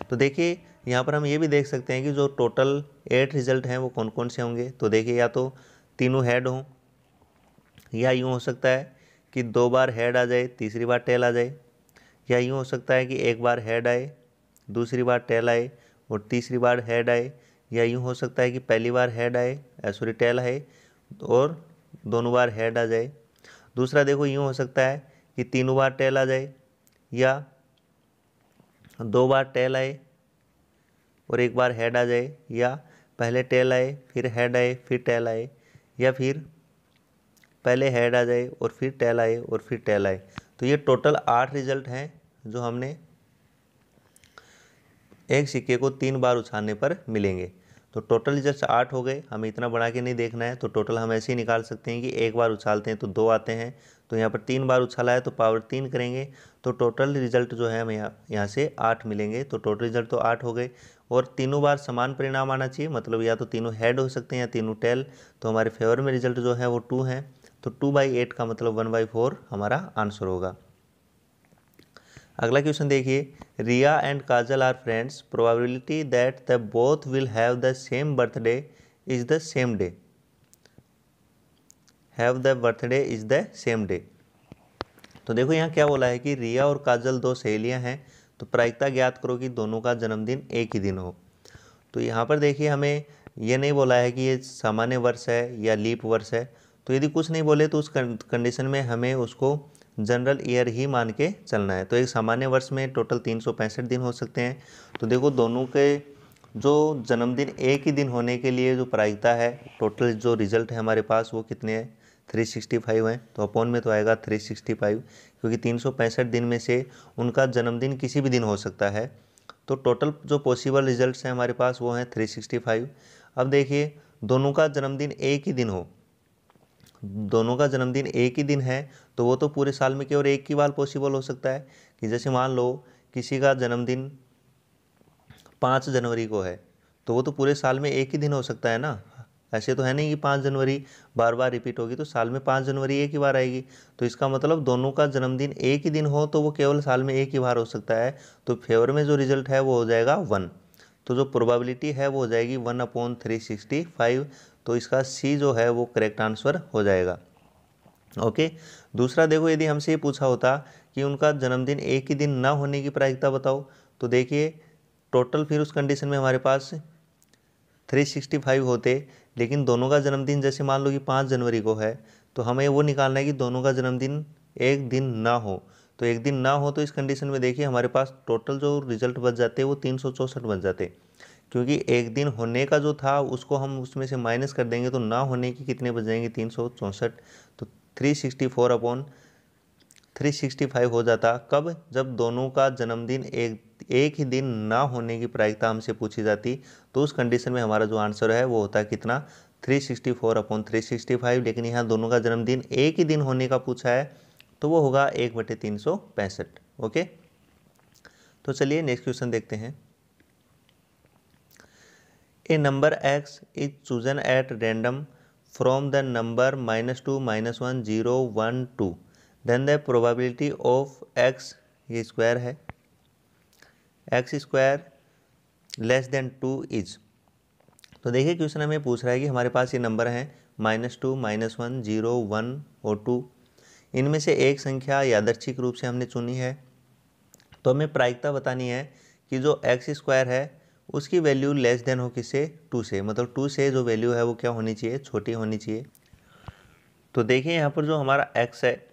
तो देखिए यहाँ पर हम ये भी देख सकते हैं कि जो टोटल 8 रिजल्ट हैं वो कौन कौन से होंगे। तो देखिए या तो तीनों हेड हों, या यूँ हो सकता है कि 2 बार हेड आ जाए तीसरी बार टेल आ जाए, या यूँ हो सकता है कि एक बार हेड आए दूसरी बार टेल आए और तीसरी बार हेड आए, या यूँ हो सकता है कि पहली बार हेड आए सॉरी टेल आए और दोनों बार हेड आ जाए। दूसरा देखो यूँ हो सकता है कि तीनों बार टेल आ जाए या 2 बार टेल आए और एक बार हेड आ जाए, या पहले टेल आए फिर हेड आए फिर टेल आए, या फिर पहले हेड आ जाए और फिर टेल आए और फिर टेल आए। तो ये टोटल 8 रिजल्ट हैं जो हमने एक सिक्के को 3 बार उछालने पर मिलेंगे। तो टोटल रिजल्ट 8 हो गए, हमें इतना बना के नहीं देखना है। तो टोटल हम ऐसे ही निकाल सकते हैं कि एक बार उछालते हैं तो 2 आते हैं, तो यहाँ पर 3 बार उछाला है तो पावर 3 करेंगे, तो टोटल रिजल्ट जो है हमें यहाँ से 8 मिलेंगे। तो टोटल रिजल्ट तो 8 हो गए और तीनों बार समान परिणाम आना चाहिए, मतलब या तो तीनों हेड हो सकते हैं या तीनों टेल। तो हमारे फेवर में रिजल्ट जो है वो 2 हैं, तो 2/8 का मतलब 1/4 हमारा आंसर होगा। अगला क्वेश्चन देखिए, Riya and Kajal are friends, probability that the both will have the same birthday is the same day, have the birthday is the same day. तो देखो यहाँ क्या बोला है कि रिया और काजल दो सहेलियाँ हैं, तो प्रायिकता ज्ञात करो कि दोनों का जन्मदिन एक ही दिन हो। तो यहाँ पर देखिए हमें ये नहीं बोला है कि ये सामान्य वर्ष है या लीप वर्ष है, तो यदि कुछ नहीं बोले तो उस कंडीशन में हमें उसको जनरल ईयर ही मान के चलना है। तो एक सामान्य वर्ष में टोटल 365 दिन हो सकते हैं। तो देखो दोनों के जो जन्मदिन एक ही दिन होने के लिए जो प्रायिकता है, टोटल जो रिजल्ट है हमारे पास वो कितने हैं, 365 हैं। तो अपॉन में तो आएगा 365, क्योंकि 365 दिन में से उनका जन्मदिन किसी भी दिन हो सकता है। तो टोटल जो पॉसिबल रिजल्ट्स हैं हमारे पास वो हैं 365। अब देखिए दोनों का जन्मदिन एक ही दिन हो, दोनों का जन्मदिन एक ही दिन है, तो वो तो पूरे साल में केवल एक ही बार पॉसिबल हो सकता है। कि जैसे मान लो किसी का जन्मदिन 5 जनवरी को है, तो वो तो पूरे साल में एक ही दिन हो सकता है ना। ऐसे तो है नहीं कि 5 जनवरी बार बार रिपीट होगी, तो साल में 5 जनवरी एक ही बार आएगी। तो इसका मतलब दोनों का जन्मदिन एक ही दिन हो तो वो केवल साल में एक ही बार हो सकता है। तो फेवर में जो रिजल्ट है वो हो जाएगा 1। तो जो प्रोबेबिलिटी है वो हो जाएगी 1/365। तो इसका सी जो है वो करेक्ट आंसर हो जाएगा। ओके। दूसरा देखो, यदि हमसे ये पूछा होता कि उनका जन्मदिन एक ही दिन ना होने की प्रायिकता बताओ, तो देखिए टोटल फिर उस कंडीशन में हमारे पास 365 होते, लेकिन दोनों का जन्मदिन जैसे मान लो कि 5 जनवरी को है, तो हमें वो निकालना है कि दोनों का जन्मदिन एक दिन ना हो। तो एक दिन ना हो तो इस कंडीशन में देखिए हमारे पास टोटल जो रिजल्ट बच जाते वो 364 बच जाते, क्योंकि एक दिन होने का जो था उसको हम उसमें से माइनस कर देंगे तो ना होने की कितने बच जाएंगे, 364। तो 365 हो जाता। कब? जब दोनों का जन्मदिन एक ही दिन ना होने की प्रायिकता हमसे पूछी जाती, तो उस कंडीशन में हमारा जो आंसर है वो होता है कितना, 364/365। लेकिन यहाँ दोनों का जन्मदिन एक ही दिन होने का पूछा है, तो वो होगा 1/365। ओके। तो चलिए नेक्स्ट क्वेश्चन देखते हैं। A number x is chosen at random from the number -2, -1, 0, 1, 2, then the probability of x, ये स्क्वायर है, x square less than 2 is. तो देखिए क्वेश्चन हमें पूछ रहा है कि हमारे पास ये नंबर हैं -2, -1, 0, 1 और 2। इनमें से एक संख्या यादृच्छिक रूप से हमने चुनी है, तो हमें प्रायिकता बतानी है कि जो एक्स स्क्वायर है उसकी वैल्यू लेस देन हो किससे, 2 से, मतलब 2 से जो वैल्यू है वो क्या होनी चाहिए, छोटी होनी चाहिए। तो देखिए यहाँ पर जो हमारा x है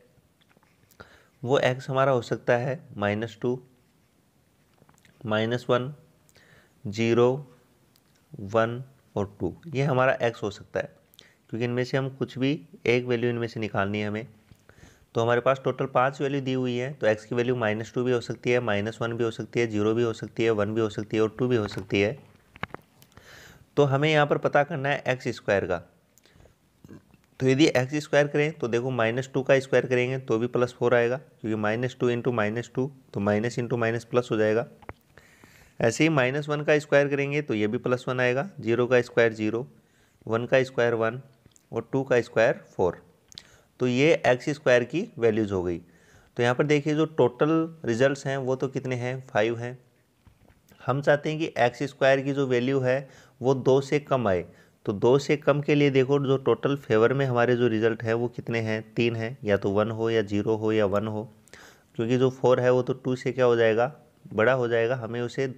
वो x हमारा हो सकता है -2, -1, 0, 1 और 2, ये हमारा x हो सकता है, क्योंकि इनमें से हम कुछ भी एक वैल्यू इनमें से निकालनी है हमें। तो हमारे पास टोटल 5 वैल्यू दी हुई है, तो x की वैल्यू -2 भी हो सकती है, -1 भी हो सकती है, 0 भी हो सकती है, 1 भी हो सकती है और 2 भी हो सकती है। तो हमें यहाँ पर पता करना है एक्स स्क्वायर का। तो यदि एक्स स्क्वायर करें तो देखो -2 का स्क्वायर करेंगे तो भी +4 आएगा, क्योंकि -2 इंटू -2 तो माइनस इंटू माइनस प्लस हो जाएगा। ऐसे ही -1 का स्क्वायर करेंगे तो ये भी +1 आएगा, 0 का स्क्वायर 0, 1 का स्क्वायर 1 और 2 का स्क्वायर 4। तो ये एक्स स्क्वायर की वैल्यूज़ हो गई। तो यहाँ पर देखिए जो टोटल रिजल्ट्स हैं वो तो कितने हैं, 5 हैं। हम चाहते हैं कि एक्स स्क्वायर की जो वैल्यू है वो 2 से कम आए। तो 2 से कम के लिए देखो जो टोटल फेवर में हमारे जो रिजल्ट है वो कितने हैं, 3 हैं, या तो 1 हो या 0 हो या 1 हो। क्योंकि जो 4 है वो तो 2 से क्या हो जाएगा, बड़ा हो जाएगा, हमें उसे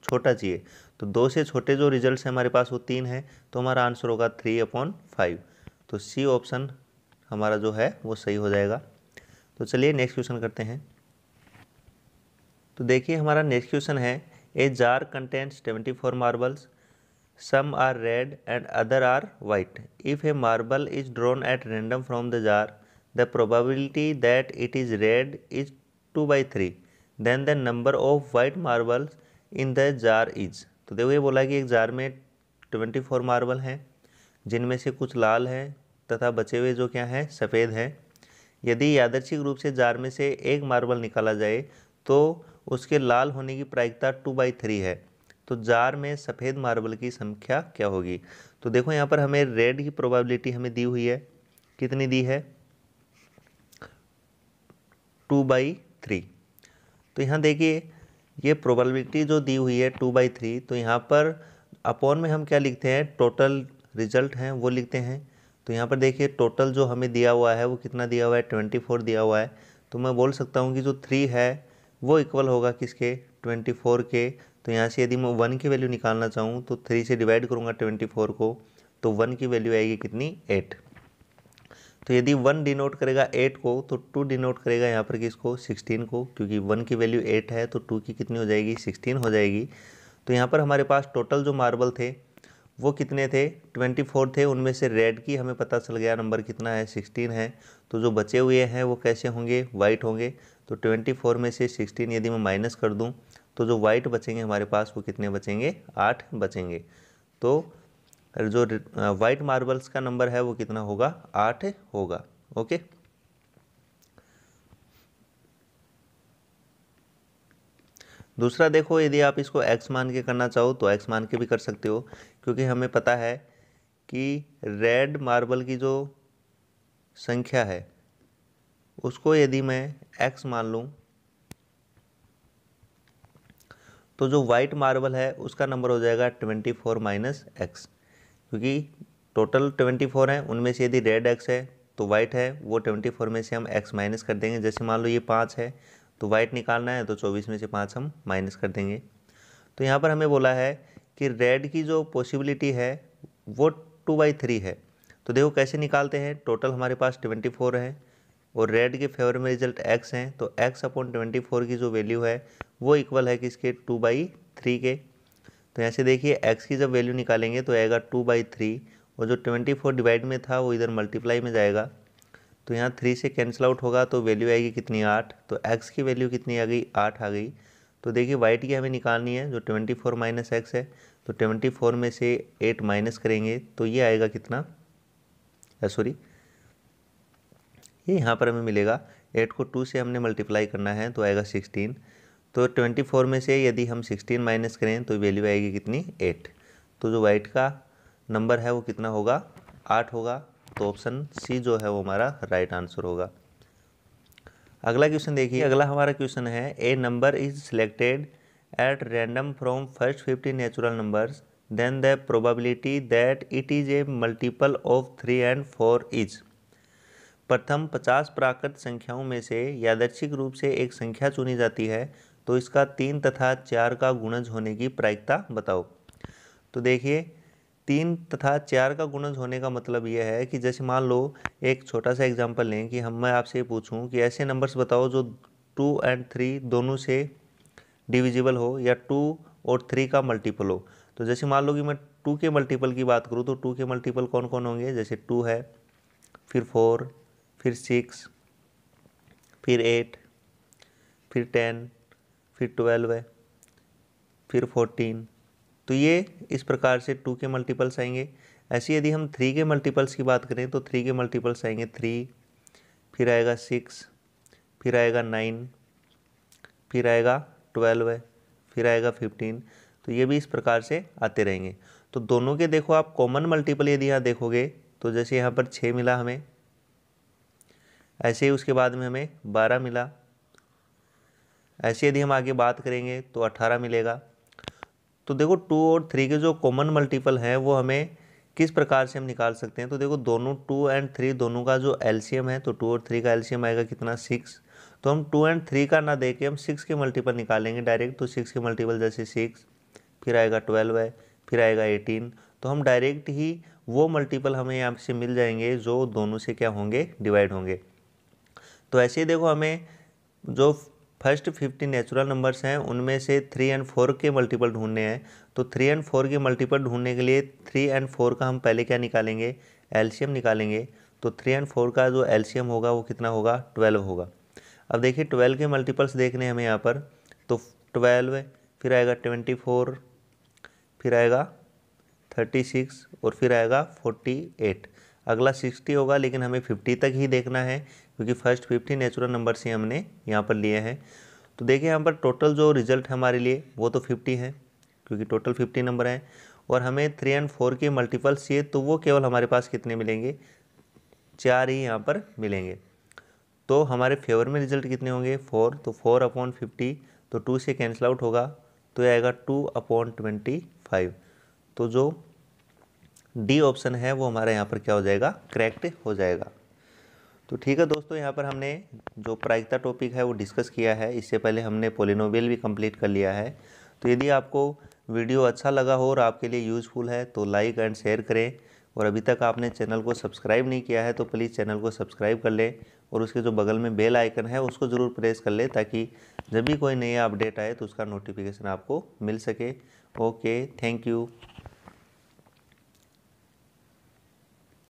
छोटा चाहिए। तो 2 से छोटे जो रिजल्ट्स हैं हमारे पास वो 3 हैं, तो हमारा आंसर होगा 3/5। तो सी ऑप्शन हमारा जो है वो सही हो जाएगा। तो चलिए नेक्स्ट क्वेश्चन करते हैं। तो देखिए हमारा नेक्स्ट क्वेश्चन है, a jar contents 74 marbles, some are red and other are white. If a marble is drawn at random from the jar, the probability that it is red is 2/3, then the number of white marbles in the jar is। तो देखो ये बोला कि एक jar में 24 marble हैं, जिनमें से कुछ लाल हैं तथा बचे हुए जो क्या हैं, सफ़ेद हैं। यदि यादृच्छिक रूप से जार में से एक मार्बल निकाला जाए तो उसके लाल होने की प्रायिकता 2/3 है। तो जार में सफ़ेद मार्बल की संख्या क्या होगी। तो देखो यहाँ पर हमें रेड की प्रोबेबिलिटी हमें दी हुई है, कितनी दी है, 2/3। तो तो यहाँ देखिए ये प्रोबेबिलिटी जो दी हुई है 2/3, तो यहाँ पर अपॉन में हम क्या लिखते हैं, टोटल रिजल्ट हैं वो लिखते हैं। तो यहाँ पर देखिए टोटल जो हमें दिया हुआ है वो कितना दिया हुआ है, 24 दिया हुआ है। तो मैं बोल सकता हूँ कि जो 3 है वो इक्वल होगा किसके, 24 के। तो यहाँ से यदि मैं 1 की वैल्यू निकालना चाहूँ तो 3 से डिवाइड करूँगा 24 को, तो 1 की वैल्यू आएगी कितनी, 8। तो यदि 1 डिनोट करेगा 8 को तो 2 डिनोट करेगा यहाँ पर किसको, 16 को, क्योंकि 1 की वैल्यू 8 है तो 2 की कितनी हो जाएगी, 16 हो जाएगी। तो यहाँ पर हमारे पास टोटल जो मार्बल थे वो कितने थे, 24 थे। उनमें से रेड की हमें पता चल गया नंबर कितना है, 16 है। तो जो बचे हुए हैं वो कैसे होंगे, वाइट होंगे। तो 24 में से 16 यदि मैं माइनस कर दूं तो जो वाइट बचेंगे हमारे पास वो कितने बचेंगे, 8 बचेंगे। तो जो वाइट मार्बल्स का नंबर है वो कितना होगा, 8 होगा। ओके, दूसरा देखो, यदि आप इसको x मान के करना चाहो तो x मान के भी कर सकते हो, क्योंकि हमें पता है कि रेड मार्बल की जो संख्या है उसको यदि मैं x मान लूँ तो जो वाइट मार्बल है उसका नंबर हो जाएगा 24 माइनस x, क्योंकि टोटल 24 है, उनमें से यदि रेड x है तो वाइट है, वो 24 में से हम x माइनस कर देंगे। जैसे मान लो ये 5 है तो वाइट निकालना है तो 24 में से 5 हम माइनस कर देंगे। तो यहाँ पर हमें बोला है कि रेड की जो पॉसिबिलिटी है वो 2/3 है। तो देखो कैसे निकालते हैं, टोटल हमारे पास 24 है और रेड के फेवर में रिजल्ट x हैं, तो x अपॉन 24 की जो वैल्यू है वो इक्वल है किसके, 2/3 के। तो यहाँ से देखिए x की जब वैल्यू निकालेंगे तो आएगा 2/3 और जो 24 डिवाइड में था वो इधर मल्टीप्लाई में जाएगा। तो यहाँ 3 से कैंसिल आउट होगा तो वैल्यू आएगी कितनी, 8। तो x की वैल्यू कितनी आ गई, 8 आ गई। तो देखिए वाइट की हमें निकालनी है जो 24 माइनस x है, तो 24 में से 8 माइनस करेंगे तो ये आएगा कितना, सॉरी ये यहाँ पर हमें मिलेगा 8 को 2 से हमने मल्टीप्लाई करना है तो आएगा 16। तो 24 में से यदि हम 16 माइनस करें तो वैल्यू आएगी कितनी, 8। तो जो वाइट का नंबर है वो कितना होगा, 8 होगा। तो ऑप्शन सी जो है वो हमारा राइट आंसर होगा। अगला क्वेश्चन देखिए, अगला हमारा क्वेश्चन है, a number is selected at random from first 50 natural numbers, then the probability that it is a multiple of 3 and 4 is. प्रथम 50 प्राकृत संख्याओं में से यादृच्छिक रूप से एक संख्या चुनी जाती है, तो इसका 3 तथा 4 का गुणज होने की प्रायिकता बताओ। तो देखिए 3 तथा 4 का गुणज होने का मतलब यह है कि जैसे मान लो एक छोटा सा एग्जांपल लें कि मैं आपसे पूछूं कि ऐसे नंबर्स बताओ जो 2 and 3 दोनों से डिविजिबल हो या 2 और 3 का मल्टीपल हो। तो जैसे मान लो कि मैं 2 के मल्टीपल की बात करूँ तो 2 के मल्टीपल कौन कौन होंगे, जैसे 2 है, फिर 4, फिर 6, फिर 8, फिर 10, फिर 12 है, फिर 14। तो ये इस प्रकार से 2 के मल्टीपल्स आएंगे। ऐसे यदि हम 3 के मल्टीपल्स की बात करें तो 3 के मल्टीपल्स आएंगे 3, फिर आएगा 6, फिर आएगा 9, फिर आएगा 12 है, फिर आएगा 15। तो ये भी इस प्रकार से आते रहेंगे। तो दोनों के देखो आप कॉमन मल्टीपल यदि यहाँ देखोगे तो जैसे यहाँ पर 6 मिला हमें, ऐसे ही उसके बाद में हमें 12 मिला, ऐसे यदि हम आगे बात करेंगे तो 18 मिलेगा। तो देखो 2 और 3 के जो कॉमन मल्टीपल हैं वो हमें किस प्रकार से हम निकाल सकते हैं। तो देखो दोनों 2 and 3 दोनों का जो एलसीएम है, तो 2 और 3 का एलसीएम आएगा कितना, 6। तो हम 2 and 3 का ना दे के हम 6 के मल्टीपल निकालेंगे डायरेक्ट। तो 6 के मल्टीपल जैसे 6, फिर आएगा 12 है, फिर आएगा 18। तो हम डायरेक्ट ही वो मल्टीपल हमें यहाँ से मिल जाएंगे जो दोनों से क्या होंगे, डिवाइड होंगे। तो ऐसे ही देखो हमें जो फर्स्ट 50 नेचुरल नंबर्स हैं उनमें से 3 and 4 के मल्टीपल ढूंढने हैं। तो 3 and 4 के मल्टीपल ढूंढने के लिए 3 and 4 का हम पहले क्या निकालेंगे, एलसीएम निकालेंगे। तो 3 and 4 का जो एलसीएम होगा वो कितना होगा, 12 होगा। अब देखिए 12 के मल्टीपल्स देखने हैं हमें यहाँ पर, तो 12 फिर आएगा 24, फिर आएगा 36 और फिर आएगा 48। अगला 60 होगा लेकिन हमें 50 तक ही देखना है क्योंकि फर्स्ट 50 नेचुरल नंबर्स ही हमने यहाँ पर लिए हैं। तो देखिए यहाँ पर टोटल जो रिजल्ट है हमारे लिए वो तो 50 है क्योंकि टोटल 50 नंबर हैं, और हमें 3 and 4 के मल्टीपल्स चाहिए, तो वो केवल हमारे पास कितने मिलेंगे, 4 ही यहाँ पर मिलेंगे। तो हमारे फेवर में रिजल्ट कितने होंगे, 4। तो 4 अपॉन 50 तो 2 से कैंसिल आउट होगा तो ये आएगा 2/25। तो जो डी ऑप्शन है वो हमारे यहाँ पर क्या हो जाएगा, करेक्ट हो जाएगा। तो ठीक है दोस्तों, यहाँ पर हमने जो प्रायिकता टॉपिक है वो डिस्कस किया है। इससे पहले हमने पॉलिनोमियल भी कंप्लीट कर लिया है। तो यदि आपको वीडियो अच्छा लगा हो और आपके लिए यूज़फुल है तो लाइक एंड शेयर करें, और अभी तक आपने चैनल को सब्सक्राइब नहीं किया है तो प्लीज़ चैनल को सब्सक्राइब कर लें, और उसके जो बगल में बेल आइकन है उसको ज़रूर प्रेस कर लें, ताकि जब भी कोई नया अपडेट आए तो उसका नोटिफिकेशन आपको मिल सके। Okay, thank you.